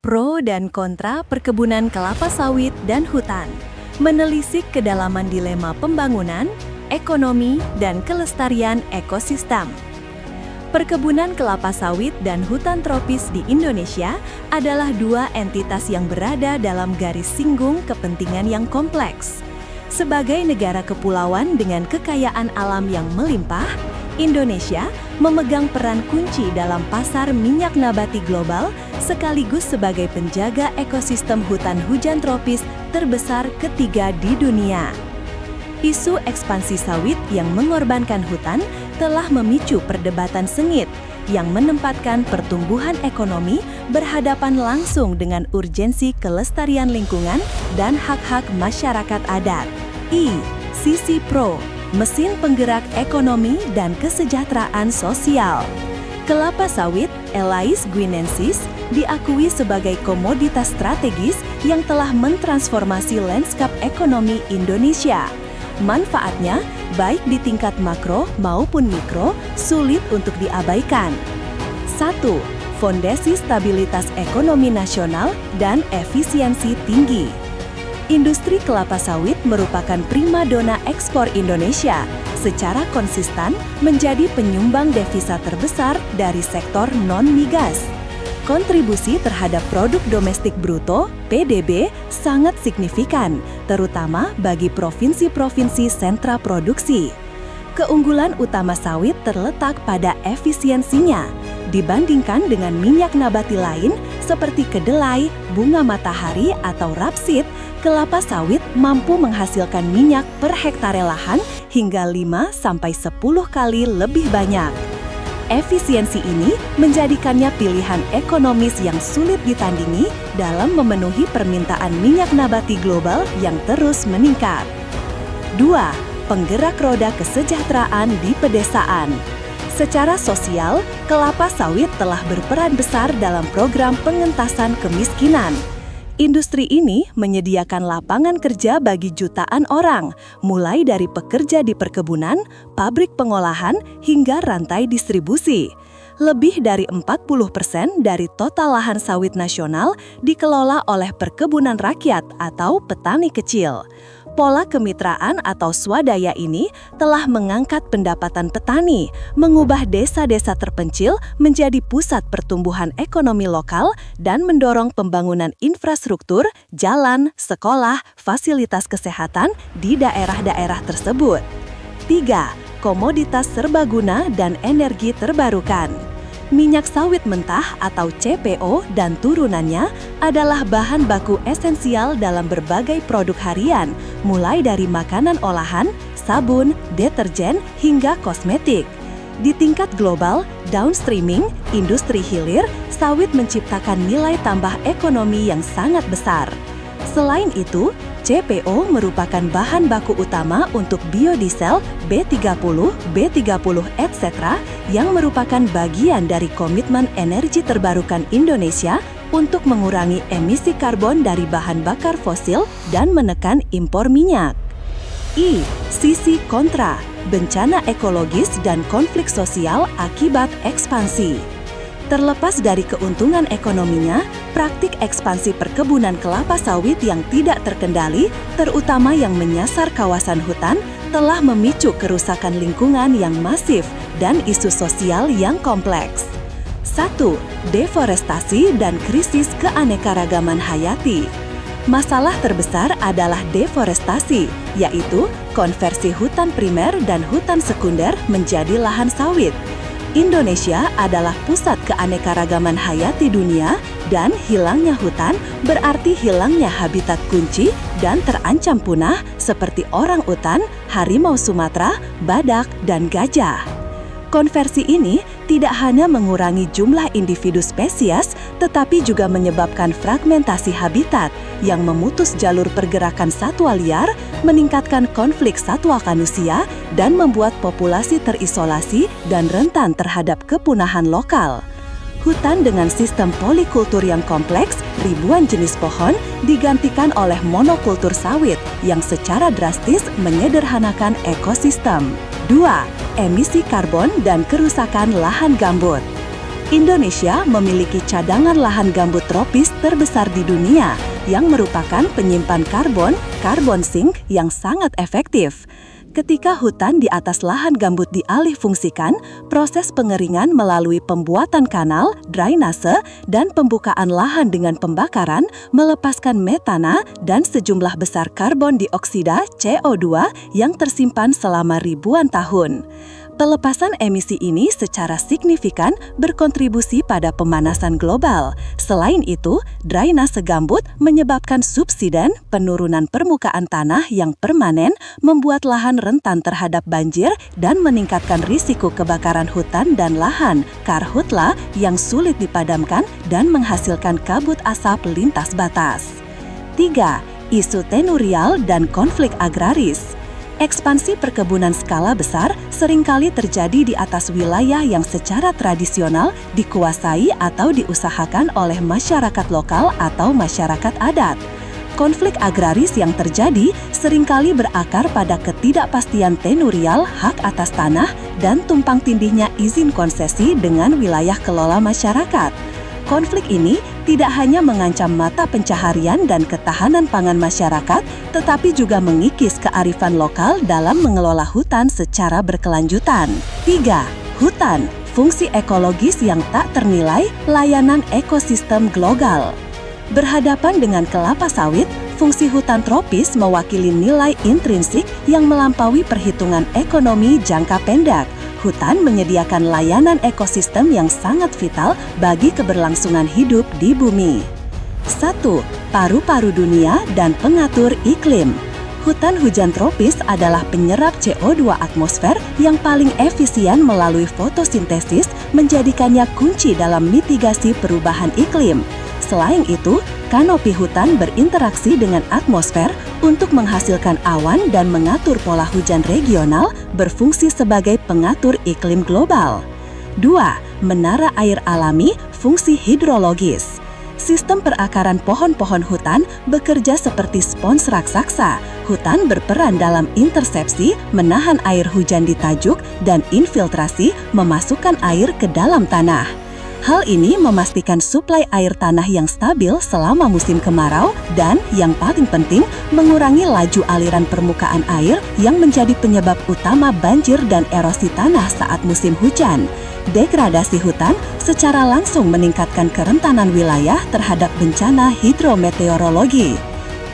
Pro dan kontra perkebunan kelapa sawit dan hutan, menelisik kedalaman dilema pembangunan, ekonomi, dan kelestarian ekosistem. Perkebunan kelapa sawit dan hutan tropis di Indonesia adalah dua entitas yang berada dalam garis singgung kepentingan yang kompleks. Sebagai negara kepulauan dengan kekayaan alam yang melimpah, Indonesia memegang peran kunci dalam pasar minyak nabati global sekaligus sebagai penjaga ekosistem hutan hujan tropis terbesar ketiga di dunia. Isu ekspansi sawit yang mengorbankan hutan telah memicu perdebatan sengit yang menempatkan pertumbuhan ekonomi berhadapan langsung dengan urgensi kelestarian lingkungan dan hak-hak masyarakat adat. Sisi pro, mesin penggerak ekonomi dan kesejahteraan sosial. Kelapa sawit, Elais guinensis, diakui sebagai komoditas strategis yang telah mentransformasi lanskap ekonomi Indonesia. Manfaatnya, baik di tingkat makro maupun mikro, sulit untuk diabaikan. 1. Fondasi stabilitas ekonomi nasional dan efisiensi tinggi. Industri kelapa sawit merupakan primadona ekspor Indonesia, secara konsisten menjadi penyumbang devisa terbesar dari sektor non-migas. Kontribusi terhadap produk domestik bruto (PDB) sangat signifikan, terutama bagi provinsi-provinsi sentra produksi. Keunggulan utama sawit terletak pada efisiensinya. Dibandingkan dengan minyak nabati lain seperti kedelai, bunga matahari, atau rapsit, kelapa sawit mampu menghasilkan minyak per hektare lahan hingga 5-10 kali lebih banyak. Efisiensi ini menjadikannya pilihan ekonomis yang sulit ditandingi dalam memenuhi permintaan minyak nabati global yang terus meningkat. 2. Penggerak roda kesejahteraan di pedesaan. Secara sosial, kelapa sawit telah berperan besar dalam program pengentasan kemiskinan. Industri ini menyediakan lapangan kerja bagi jutaan orang, mulai dari pekerja di perkebunan, pabrik pengolahan, hingga rantai distribusi. Lebih dari 40% dari total lahan sawit nasional dikelola oleh perkebunan rakyat atau petani kecil. Pola kemitraan atau swadaya ini telah mengangkat pendapatan petani, mengubah desa-desa terpencil menjadi pusat pertumbuhan ekonomi lokal, dan mendorong pembangunan infrastruktur, jalan, sekolah, fasilitas kesehatan di daerah-daerah tersebut. 3. Komoditas serbaguna dan energi terbarukan. Minyak sawit mentah atau CPO dan turunannya adalah bahan baku esensial dalam berbagai produk harian, mulai dari makanan olahan, sabun, deterjen, hingga kosmetik. Di tingkat global, downstreaming, industri hilir, sawit menciptakan nilai tambah ekonomi yang sangat besar. Selain itu, CPO merupakan bahan baku utama untuk biodiesel B30, B30, etc. yang merupakan bagian dari komitmen energi terbarukan Indonesia untuk mengurangi emisi karbon dari bahan bakar fosil dan menekan impor minyak. Sisi kontra, bencana ekologis dan konflik sosial akibat ekspansi. Terlepas dari keuntungan ekonominya, praktik ekspansi perkebunan kelapa sawit yang tidak terkendali, terutama yang menyasar kawasan hutan, telah memicu kerusakan lingkungan yang masif dan isu sosial yang kompleks. 1. Deforestasi dan krisis keanekaragaman hayati. Masalah terbesar adalah deforestasi, yaitu konversi hutan primer dan hutan sekunder menjadi lahan sawit. Indonesia adalah pusat keanekaragaman hayati dunia, dan hilangnya hutan berarti hilangnya habitat kunci dan terancam punah seperti orang-utan, harimau Sumatera, badak, dan gajah. Konversi ini tidak hanya mengurangi jumlah individu spesies, tetapi juga menyebabkan fragmentasi habitat yang memutus jalur pergerakan satwa liar, meningkatkan konflik satwa manusia, dan membuat populasi terisolasi dan rentan terhadap kepunahan lokal. Hutan dengan sistem polikultur yang kompleks, ribuan jenis pohon, digantikan oleh monokultur sawit yang secara drastis menyederhanakan ekosistem. 2. Emisi karbon dan kerusakan lahan gambut. Indonesia memiliki cadangan lahan gambut tropis terbesar di dunia yang merupakan penyimpan karbon sink yang sangat efektif. Ketika hutan di atas lahan gambut dialihfungsikan, proses pengeringan melalui pembuatan kanal, drainase, dan pembukaan lahan dengan pembakaran melepaskan metana dan sejumlah besar karbon dioksida CO2 yang tersimpan selama ribuan tahun. Pelepasan emisi ini secara signifikan berkontribusi pada pemanasan global. Selain itu, drainase gambut menyebabkan subsiden, penurunan permukaan tanah yang permanen, membuat lahan rentan terhadap banjir dan meningkatkan risiko kebakaran hutan dan lahan, karhutla, yang sulit dipadamkan dan menghasilkan kabut asap lintas batas. 3. Isu tenurial dan konflik agraris. Ekspansi perkebunan skala besar seringkali terjadi di atas wilayah yang secara tradisional dikuasai atau diusahakan oleh masyarakat lokal atau masyarakat adat. Konflik agraris yang terjadi seringkali berakar pada ketidakpastian tenurial hak atas tanah dan tumpang tindihnya izin konsesi dengan wilayah kelola masyarakat. Konflik ini tidak hanya mengancam mata pencaharian dan ketahanan pangan masyarakat, tetapi juga mengikis kearifan lokal dalam mengelola hutan secara berkelanjutan. 3. Hutan, fungsi ekologis yang tak ternilai, layanan ekosistem global. Berhadapan dengan kelapa sawit, fungsi hutan tropis mewakili nilai intrinsik yang melampaui perhitungan ekonomi jangka pendek. Hutan menyediakan layanan ekosistem yang sangat vital bagi keberlangsungan hidup di bumi. 1. Paru-paru dunia dan pengatur iklim. Hutan hujan tropis adalah penyerap CO2 atmosfer yang paling efisien melalui fotosintesis, menjadikannya kunci dalam mitigasi perubahan iklim. Selain itu, kanopi hutan berinteraksi dengan atmosfer untuk menghasilkan awan dan mengatur pola hujan regional, berfungsi sebagai pengatur iklim global. 2. Menara air alami, fungsi hidrologis. Sistem perakaran pohon-pohon hutan bekerja seperti spons raksasa. Hutan berperan dalam intersepsi, menahan air hujan di tajuk, dan infiltrasi, memasukkan air ke dalam tanah. Hal ini memastikan suplai air tanah yang stabil selama musim kemarau dan, yang paling penting, mengurangi laju aliran permukaan air yang menjadi penyebab utama banjir dan erosi tanah saat musim hujan. Degradasi hutan secara langsung meningkatkan kerentanan wilayah terhadap bencana hidrometeorologi.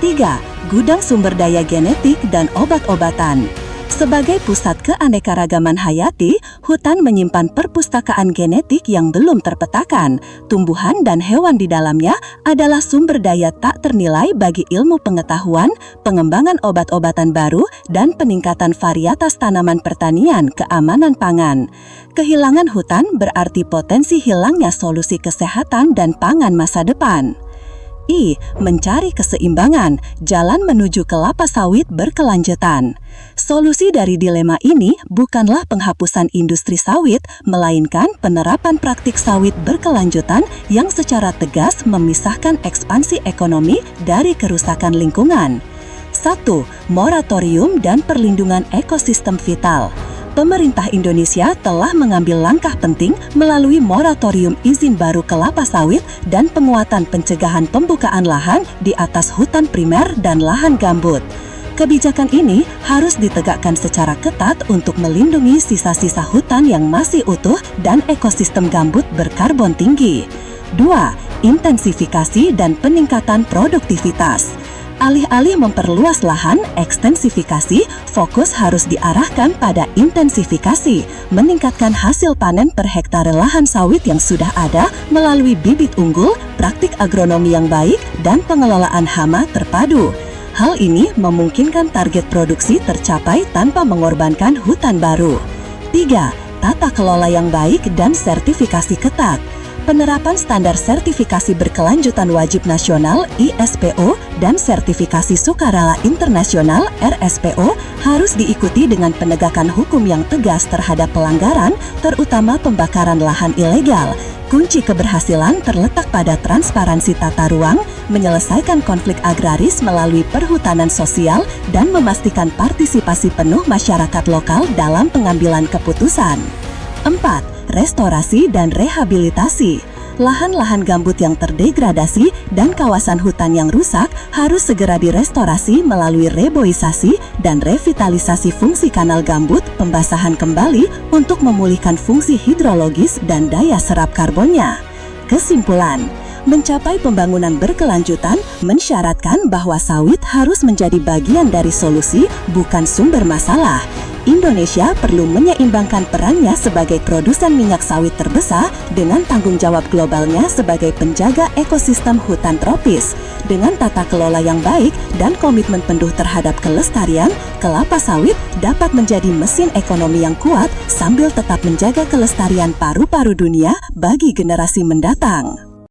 3. Gudang sumber daya genetik dan obat-obatan. Sebagai pusat keanekaragaman hayati, hutan menyimpan perpustakaan genetik yang belum terpetakan. Tumbuhan dan hewan di dalamnya adalah sumber daya tak ternilai bagi ilmu pengetahuan, pengembangan obat-obatan baru, dan peningkatan varietas tanaman pertanian keamanan pangan. Kehilangan hutan berarti potensi hilangnya solusi kesehatan dan pangan masa depan. Mencari keseimbangan, jalan menuju kelapa sawit berkelanjutan. Solusi dari dilema ini bukanlah penghapusan industri sawit, melainkan penerapan praktik sawit berkelanjutan yang secara tegas memisahkan ekspansi ekonomi dari kerusakan lingkungan. 1. Moratorium dan perlindungan ekosistem vital. Pemerintah Indonesia telah mengambil langkah penting melalui moratorium izin baru kelapa sawit dan penguatan pencegahan pembukaan lahan di atas hutan primer dan lahan gambut. Kebijakan ini harus ditegakkan secara ketat untuk melindungi sisa-sisa hutan yang masih utuh dan ekosistem gambut berkarbon tinggi. 2. Intensifikasi dan peningkatan produktivitas. Alih-alih memperluas lahan, ekstensifikasi, fokus harus diarahkan pada intensifikasi, meningkatkan hasil panen per hektare lahan sawit yang sudah ada melalui bibit unggul, praktik agronomi yang baik, dan pengelolaan hama terpadu. Hal ini memungkinkan target produksi tercapai tanpa mengorbankan hutan baru. 3. Tata kelola yang baik dan sertifikasi ketat. Penerapan standar sertifikasi berkelanjutan wajib nasional (ISPO) dan sertifikasi sukarela internasional (RSPO) harus diikuti dengan penegakan hukum yang tegas terhadap pelanggaran, terutama pembakaran lahan ilegal. Kunci keberhasilan terletak pada transparansi tata ruang, menyelesaikan konflik agraris melalui perhutanan sosial, dan memastikan partisipasi penuh masyarakat lokal dalam pengambilan keputusan. 4. restorasi dan rehabilitasi. Lahan-lahan gambut yang terdegradasi dan kawasan hutan yang rusak harus segera direstorasi melalui reboisasi dan revitalisasi fungsi kanal gambut, pembasahan kembali untuk memulihkan fungsi hidrologis dan daya serap karbonnya. Kesimpulan, mencapai pembangunan berkelanjutan mensyaratkan bahwa sawit harus menjadi bagian dari solusi, bukan sumber masalah. Indonesia perlu menyeimbangkan perannya sebagai produsen minyak sawit terbesar dengan tanggung jawab globalnya sebagai penjaga ekosistem hutan tropis. Dengan tata kelola yang baik dan komitmen penuh terhadap kelestarian, kelapa sawit dapat menjadi mesin ekonomi yang kuat sambil tetap menjaga kelestarian paru-paru dunia bagi generasi mendatang.